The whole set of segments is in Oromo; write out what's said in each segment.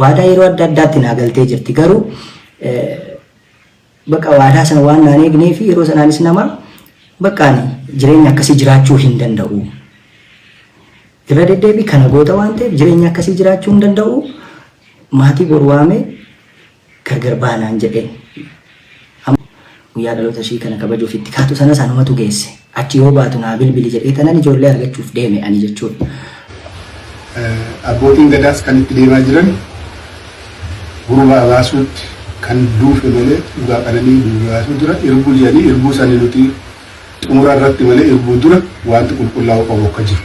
waadaa yeroo adda addaatti naa galtee jirti garuu bakka waadaa sana waan naan eegnee fi yeroo sanaanis nama bakka ani jireenya akkasii jiraachuu hin danda'u. Irra deddeebii kana goota waan ta'eef jireenya akkasii jiraachuu hin danda'u. Maatii bor waamee gargar baanaan jedhee. Guyyaa dhaloota ishii kana kabajuuf itti kaatu sana sanumatu geesse. Achi yoo baatu naa bilbili jedhee tanan ijoollee argachuuf deeme ani jechuudha. Abbootiin gadaas kan itti deemaa jiran gurbaa baasuutti kan duufe malee dhugaa qananii duuba baasuu dura irbuu jedhanii irbuu sanii nuti xumura irratti malee irbuu dura wanti qulqullaa'u qabu akka jiru.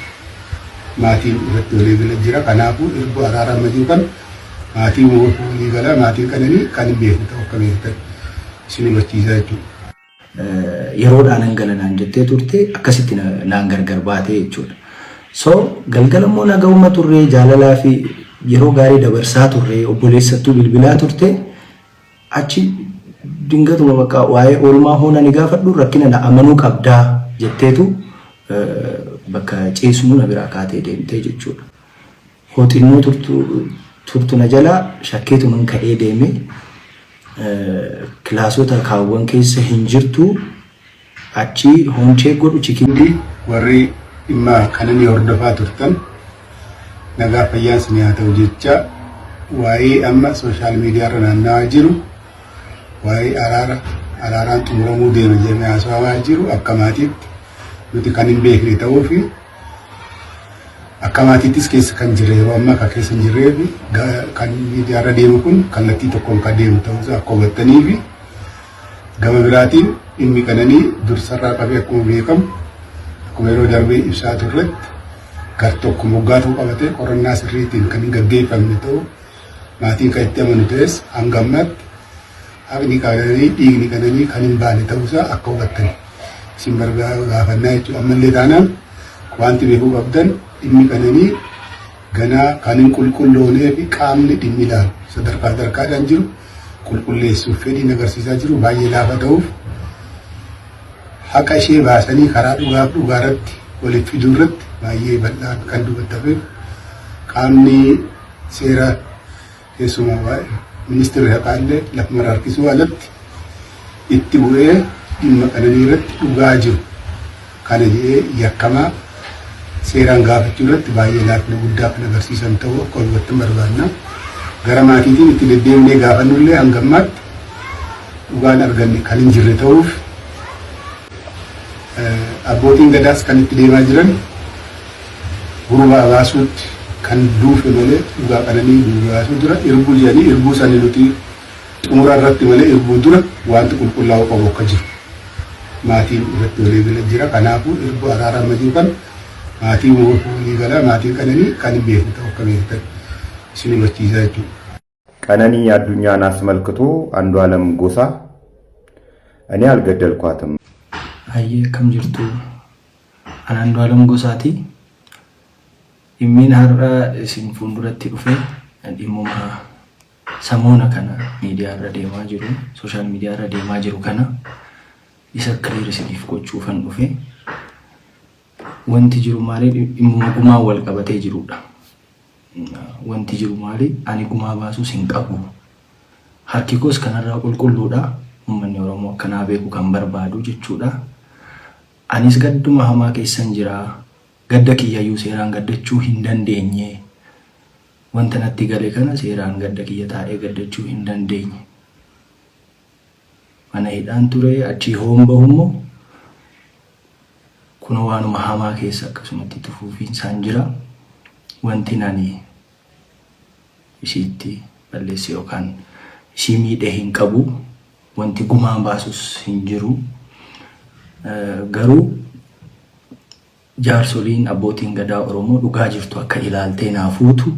Maatiin irratti walii gala jira. Kanaafuu irbuu araaraa majuu kan maatiin walii gala maatiin qananii kan hin beekne ta'u akka beektan isin hubachiisaa jechuudha. Yeroodhaan hangalanaan jettee turte akkasitti naan gargar baatee jechuudha. So galgalammoo nagahuma turree jaalalaa fi yeroo gaarii dabarsaa turree obboleessattuu bilbilaa turte achi dingatuma bakka waa'ee oolmaa hoona ni gaafadhu rakkina na amanuu qabdaa jetteetu bakka ceesumuu na biraa kaatee deemtee jechuudha. Hooxinnoo turtu na jalaa shakkeetuman ka'ee deeme kilaasota kaawwan keessa hin jirtu achi honchee godhu chikindi warri dhimma kananii hordofaa turtan nagaa fayyaan isin haa ta'u jecha waa'ee amma sooshaal miidiyaa irra naanna'aa jiru waa'ee araaraan xumuramuu deema jedhamee haasa'amaa jiru akka maatiitti nuti kan hin beekne ta'uu fi akka maatiittis keessa kan jirre yeroo ammaa kan keessa hin jirree fi kan miidiyaa irra deemu kun kallattii tokkoon kan deemu ta'uusaa akka hubattanii fi gama biraatiin dhimmi kananii dursarraa qabee akkuma beekamu akkuma yeroo darbee ibsaa turretti gar tokko moggaatuu qabatee qorannaa sirriitiin kan hin gaggeeffamne ta'u maatiin kan itti amanu ta'es hanga ammaatti haqni kananii dhiigni kananii kan hin baane ta'uusaa akka hubattani isin gaafannaa jechuudha. Ammallee taanaan wanti beekuu qabdan dhimmi kananii ganaa kan hin qulqulloonee fi qaamni dhimmi ilaalu sadarkaadhaan jiru qulqulleessuuf fedhiin agarsiisaa jiru baay'ee laafa ta'uuf haqa ishee baasanii karaa dhugaarratti walitti fiduu irratti baay'ee bal'aan kan dubbatafeef qaamni seera keessumaa ministeerri haqaallee lafa mara harkisuu alatti itti bu'ee dhimma kananii irratti dhugaa jiru kana jedhee yakkamaa seeraan gaafachuu irratti baay'ee laafina guddaa kan agarsiisan ta'uu akka hubattan barbaadna. Gara maatiitiin itti deddeemnee gaafannullee hanga ammaatti dhugaan arganne kan hin jirre ta'uuf abbootiin gadaas kan itti deemaa jiran gurbaa baasuutti kan duufe malee dhugaa qananii duuba baasuu dura irbuu jedhanii irbuu sanii nuti xumura irratti malee irbuu dura wanti qulqullaa'u qabu akka jiru. Maatiin irratti walii gala jira. Kanaafuu irbuu araaraa majuu kan maatiin walii gala maatiin qananii kan hin beekne ta'u akka beektan isin hubachiisaa jechuudha. ቀነኒ አዱኛን አስመልክቶ አንዱዓለም ጎሳ እኔ አልገደልኳትም አየ ከም ጅርቱ አንዱዓለም ጎሳቲ ኢሚን ሀራ ሲን ፉንዱረቲ ዱፌ ዲሙማ ሰሞና ከና ሚዲያ ረዴማ ጅሩ ሶሻል ሚዲያ ረዴማ ጅሩ ከና ይሰክሪር ሲዲፍ ቆቹ ፈን ዱፌ ወንቲ ጅሩ ማሪ ኢሙማ ወልቀበቴ ጅሩዳ wanti jiru maali ani gumaa baasuu sin qabu harki koos kanarraa qulqulluudha uummanni Oromoo akkanaa beeku kan barbaadu jechuudha. Anis gadduma hamaa keessan jira gadda kiyyayyuu seeraan gaddachuu hin dandeenye wanta natti gale kana seeraan gadda kiyya taa'ee gaddachuu hin dandeenye mana hidhaan ture achi hombahummoo kun waanuma hamaa keessa akkasumatti tufuufiinsaan jira. Wanti nani isiitti balleessi yookaan isii miidhee hin qabu wanti gumaan baasus hin jiru. Garuu jaarsoliin abbootiin gadaa Oromoo dhugaa jirtu akka ilaaltee naafuutu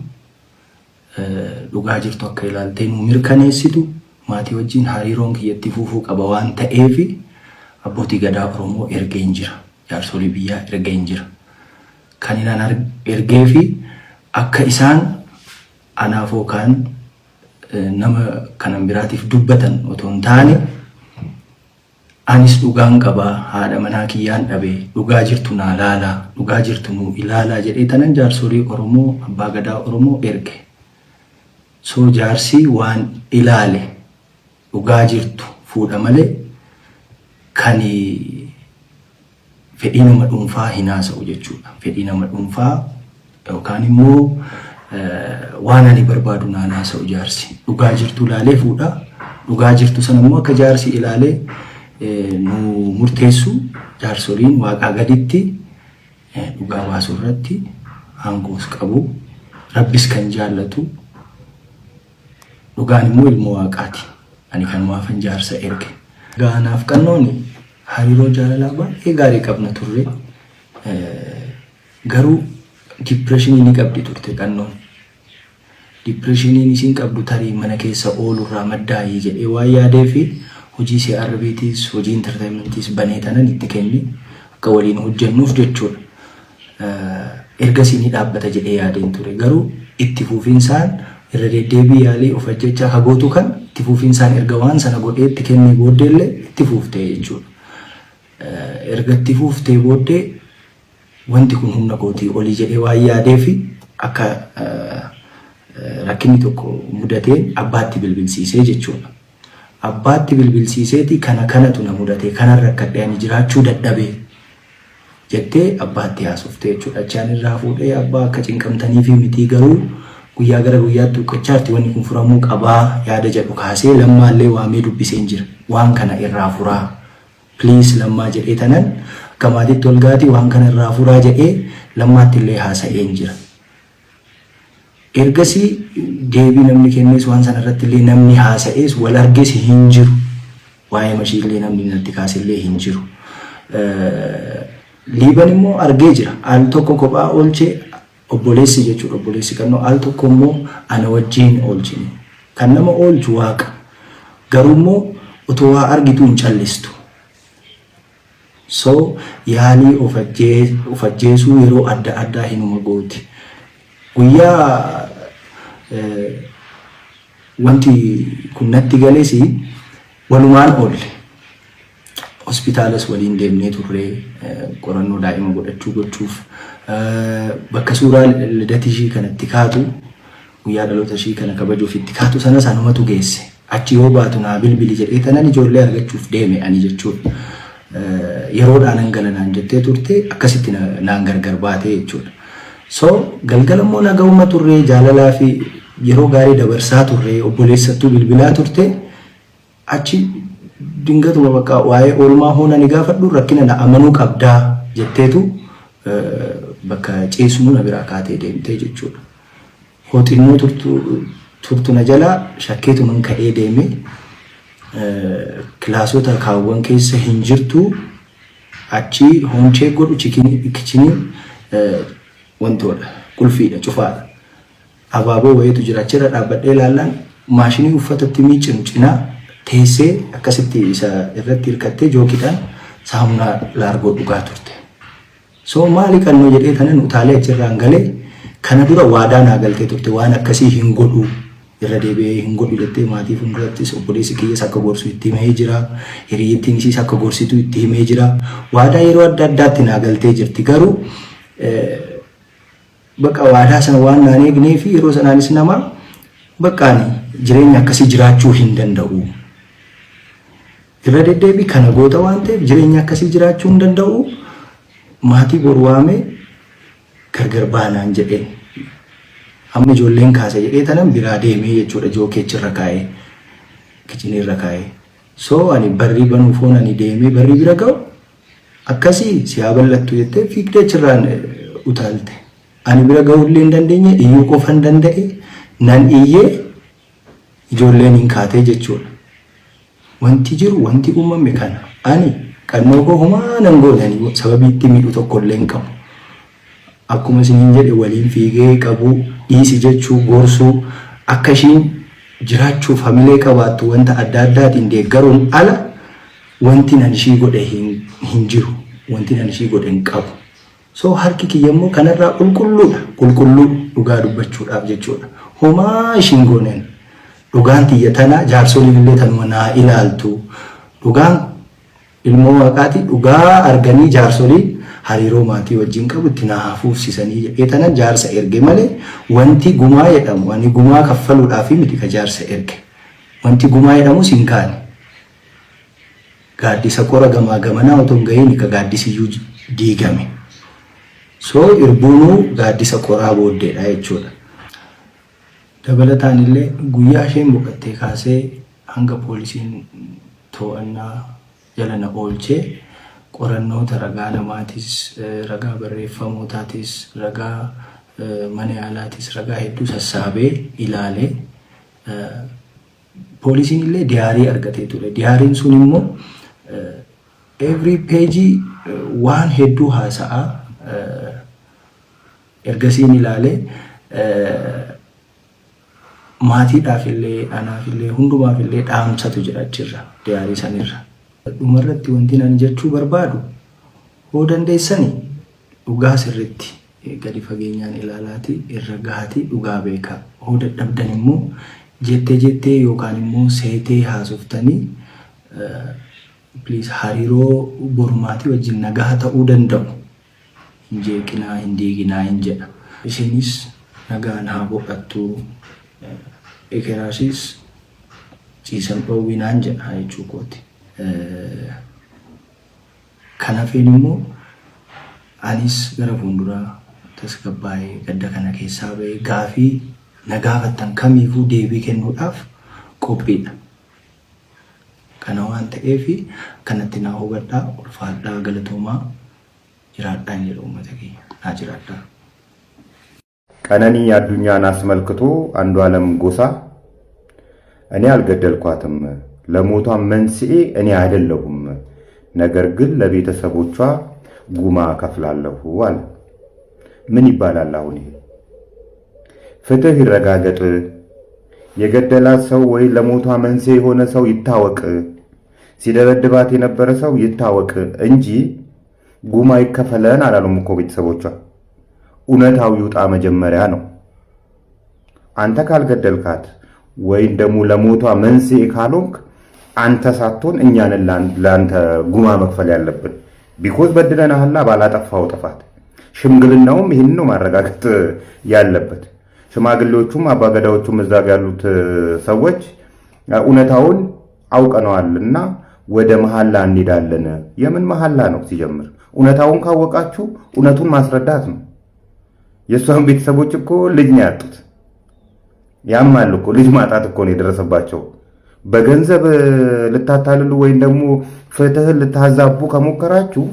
dhugaa jirtu akka ilaaltee nu mirkaneessitu maatii wajjin hariiroon kiyyatti fuufuu qaba waan ta'eef abbootii gadaa Oromoo ergeen jira. Jaarsolii biyyaa ergeen jira. Kan inaan ergeefi akka isaan anaafoo kan nama kanan biraatiif dubbatan otoo hin taane anis dhugaan qabaa haadha manaa kiyyaan dhabee dhugaa jirtu naa laalaa dhugaa jirtu nuu ilaalaa jedhee tanan jaarsolii Oromoo abbaa gadaa Oromoo erge. So jaarsi waan ilaale dhugaa jirtu fuudha malee kan fedhii nama dhuunfaa hin haasa'u jechuudha. Fedhii nama dhuunfaa yookaan immoo waan ani barbaadu naan haasa'u jaarsi. Dhugaa jirtu ilaalee fuudha. Dhugaa jirtu sana immoo akka jaarsi ilaalee nu murteessu jaarsoliin waaqaa gaditti dhugaa baasuu irratti aangoos qabu. Rabbis kan jaallatu dhugaan immoo ilmoo waaqaati. Ani kan maafan jaarsa erge. Gaanaaf qannooni hariiroo jaalalaa baay'ee gaarii qabna turre. Garuu dipireeshinii ni qabdi turte qannoon. Dipireeshiniin isiin qabdu tarii mana keessa oolurraa maddaa'ee jedhee waan yaadee fi hojii CRBTs hojii entertainmentis banee tanan itti kenni akka waliin hojjennuuf jechuudha. Ergasii ni dhaabbata jedhee yaadeen ture. Garuu itti fufiinsaan irra deddeebii yaalii of ajjechaa hagootu kan itti fufiinsaan erga waan sana godhee itti kennee booddeellee itti fuuftee jechuudha. Erga itti fuuftee booddee wanti kun humna kootii olii jedhee waan yaadee fi akka rakkinni tokko mudateen abbaatti bilbilsiisee jechuudha. Abbaatti bilbilsiiseeti kanatu na mudatee kanarra rakkadhee jiraachuu dadhabee jettee abbaatti haasofte jechuudha. Achaan irraa fuudhee abbaa akka cinqamtanii fi mitii garuu guyyaa gara guyyaatti dhukkacharti wanni kun furamuu qabaa yaada jedhu kaasee lammaallee waamee dubbiseen jira. Waan kana irraa furaa please lammaa jedhee tanan akka maatiitti ol gaati waan kana irraa furaa jedhee lammaatti illee haasa'een jira. Ergasii deebii namni kennes waan sana irratti illee namni haasa'es wal arges hin jiru. Waa'ee mashii illee namni natti kaase illee hin jiru. Liiban immoo argee jira. Al tokko kophaa oolchee obboleessi jechuudha. Obboleessi kannoo al tokko immoo ana wajjin oolchine. Kan nama oolchu waaqa. Garuu immoo otoo waa argitu hin callistu. So yaalii of ajjeesuu yeroo adda addaa hinuma gooti. Guyyaa wanti kun natti galesi walumaan oolle. Hospitaalas waliin deemnee turre qorannoo daa'ima gochuuf bakka suuraa lidati ishii kanatti kaatu guyyaa dhaloota ishii kana kabajuuf itti kaatu sana sanumatu geesse. Achi yoo baatu naa bilbili jedhee tanan ijoollee argachuuf deeme ani jechuudha. Yeroodhaan hangalanaan jettee turte akkasitti naan gargar baatee jechuudha. So galgala immoo nagahuma turre jaalalaa fi yeroo gaarii dabarsaa turre obboleessattuu bilbilaa turte achi dingatuma bakka waa'ee oolmaa hoona ni gaafadhu rakkina na amanuu qabdaa jetteetu bakka ceesumuu na biraa kaatee deemtee jechuudha. Hooxinnoo turtu na jalaa shakkeetu man ka'ee deeme kilaasota kaawwan keessa hin jirtu achi hoomchee godhu kichinii wantoota qulfiidha cufaadha. Abaaboo wayiitu jira achirra dhaabbadhee ilaallaan maashinii uffatatti miicinu cinaa teessee akkasitti isa irratti hirkattee jookiidhaan saamunaa laargoo dhugaa turte. So maali qannoo jedhee tanan utaalee achirraan galee kana dura waadaa naa galtee turte waan akkasii hin godhu irra deebi'ee hin godhu jettee maatii fuuldurattis obboleessi kiyyees akka gorsu itti himee jira. Hiriyyattiin isiis akka gorsitu itti himee jira. Waadaa yeroo adda addaatti naa galtee jirti garuu bakka waadaa sana waan naan eegnee fi yeroo sanaanis nama bakkaan jireenya akkasii jiraachuu hin danda'u. Irra deddeebii kana goota waan ta'eef jireenya akkasii jiraachuu hin danda'u. Maatii bor waamee gargar baanaan jedhee amma ijoolleen kaasa jedhee tanan biraa deemee jechuudha. Jookeechirra kaa'ee kichinirra kaa'ee. So ani barrii banuuf oon ani deemee barrii bira ga'u akkasii siyaa bal'attu jettee fiigdee achirraan utaalte. Ani bira ga'uullee hin dandeenye iyyuu qofa hin danda'e nan iyyee ijoolleen hin kaatee jechuudha. Wanti jiru wanti uumame kana ani qannoo koo homaa nan goonanii sababii itti miidhu tokkollee hin qabu. Akkuma isiniin jedhe waliin fiigee qabu dhiisi jechuu gorsuu akka ishiin jiraachuuf hamilee qabaattu wanta adda addaatiin deeggaruun ala wanti nan ishii godhe hin jiru. Wanti nan ishii godhe hin qabu. So harki kiyya immoo kanarraa qulqulluudha. Qulqulluu dhugaa dubbachuudhaaf jechuudha. Homaa ishiin gooneen dhugaan tiyya tana jaarsoliin illee tanuma naa ilaaltu. Dhugaan ilmoo waaqaati dhugaa arganii jaarsoliin hariiroo maatii wajjin qabu itti na hafuufsisanii jedhetanan jaarsa erge malee wanti gumaa jedhamu ani gumaa kaffaluudhaaf miti ka jaarsa erge. Wanti gumaa jedhamu sin kaane. Gaaddisa qora gamaa gamanaa otoo hin gahiin ka gaaddisiyyuu diigame. So irbuunuu gaaddisa qoraa booddeedha jechuudha. Dabalataan illee guyyaa isheen boqottee kaasee hanga poolisiin to'annaa jala na oolchee qorannoota ragaa namaatis, ragaa barreeffamootatis, ragaa mana yaalaatis, ragaa hedduu sassaabee ilaalee poolisiin illee diyaarii argatee ture. Diyaariin sun immoo every page waan hedduu haasa'a. Ergasiin ilaalee maatiidhaaf illee anaaf illee hundumaaf illee dhaamsatu jira achirra diyaarii sanirra. Dhumarratti wanti ani jechuu barbaadu hoo dandeessanii dhugaa sirriitti gadi fageenyaan ilaalaati irra gahaati dhugaa beekaa. Hoo dadhabdan immoo jettee yookaan immoo seetee haasoftanii please hariiroo borumaatii wajjin nagaa ta'uu danda'u. Hin jeeqinaa hin diiginaa hin jedha. Isinis nagaan haa boqattu. Ekeraashis ciisan dhoowwinaan jedha jechuu kooti. Kanaafin immoo anis gara fuulduraa tasgabbaa'ee gadda kana keessaa ba'ee gaafii na gaafattan kamiifuu deebii kennuudhaaf qophiidha. Kana waan ta'eef kanatti naa hubadhaa ulfaadhaa galatoomaa jiraadhaan jedhu uummata keenya naa jiraadhaa. ቀነኒ አዱኛን አስመልክቶ አንዱዓለም ጎሳ እኔ አልገደልኳትም፣ ለሞቷ መንስኤ እኔ አይደለሁም፣ ነገር ግን ለቤተሰቦቿ ጉማ ከፍላለሁ አለ። ምን ይባላል አሁን ይሄ? ፍትህ ይረጋገጥ፣ የገደላት ሰው ወይ ለሞቷ መንስኤ የሆነ ሰው ይታወቅ፣ ሲደበድባት የነበረ ሰው ይታወቅ እንጂ ጉማ ይከፈለን አላሉም እኮ ቤተሰቦቿ። እውነታው ይውጣ መጀመሪያ ነው። አንተ ካልገደልካት ወይም ደግሞ ለሞቷ መንስኤ ካልሆንክ አንተ ሳትሆን እኛን ለአንተ ጉማ መክፈል ያለብን ቢኮዝ በድለናልና ባላጠፋው ጥፋት። ሽምግልናውም ይህን ነው ማረጋገጥ ያለበት። ሽማግሌዎቹም አባገዳዎቹም እዛ ያሉት ሰዎች እውነታውን አውቀነዋልና ወደ መሐላ እንሄዳለን። የምን መሐላ ነው ሲጀምር? እውነታውን ካወቃችሁ እውነቱን ማስረዳት ነው። የሷን ቤተሰቦች እኮ ልጅ ነው ያጡት። ያማል እኮ ልጅ ማጣት እኮ ነው የደረሰባቸው። በገንዘብ ልታታልሉ ወይም ደግሞ ፍትህን ልታዛቡ ከሞከራችሁ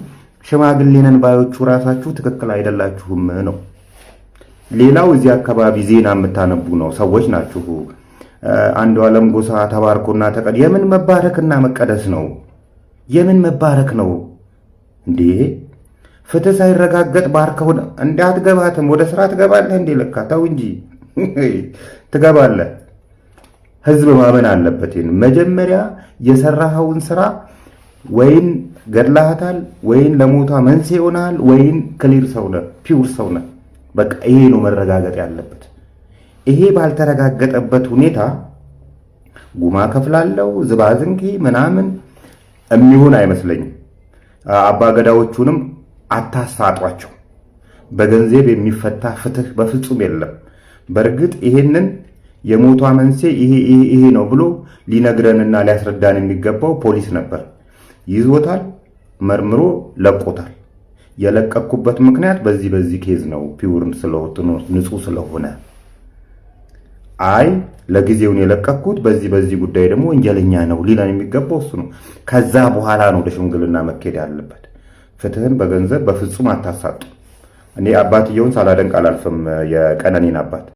ሽማግሌ ነን ባዮቹ ራሳችሁ ትክክል አይደላችሁም ነው። ሌላው እዚህ አካባቢ ዜና የምታነቡ ነው ሰዎች ናችሁ። አንዱዓለም ጎሳ ተባርኮና ተቀድ የምን መባረክና መቀደስ ነው? የምን መባረክ ነው እንዴ? ፍትህ ሳይረጋገጥ ባርከው እንዳትገባትም ወደ ስራ ትገባለህ እንዴ? ለካ ተው እንጂ ትገባለህ። ህዝብ ማመን አለበት። ይሄን መጀመሪያ የሰራኸውን ስራ ወይን ገድላታል ወይን ለሞቷ መንስኤ ሆናል ወይን ክሊር ሰው ነህ፣ ፒውር ሰው ነህ። በቃ ይሄ ነው መረጋገጥ ያለበት። ይሄ ባልተረጋገጠበት ሁኔታ ጉማ ከፍላለው ዝባዝንኪ ምናምን የሚሆን አይመስለኝም። አባገዳዎቹንም አታሳጧቸው። በገንዘብ የሚፈታ ፍትህ በፍጹም የለም። በእርግጥ ይሄንን የሞቷ መንስኤ ይሄ ነው ብሎ ሊነግረንና ሊያስረዳን የሚገባው ፖሊስ ነበር። ይዞታል፣ መርምሮ ለቆታል። የለቀኩበት ምክንያት በዚህ ኬዝ ነው፣ ፒውርን ስለሆነ ንጹህ ስለሆነ። አይ ለጊዜውን የለቀኩት በዚህ ጉዳይ ደግሞ ወንጀለኛ ነው ሊለን የሚገባው እሱ ነው። ከዛ በኋላ ነው ወደ ሽምግልና መኬድ ያለበት። ፍትህን በገንዘብ በፍጹም አታሳጡ። እኔ አባትየውን ሳላደንቅ አላልፍም፣ የቀነኒን አባት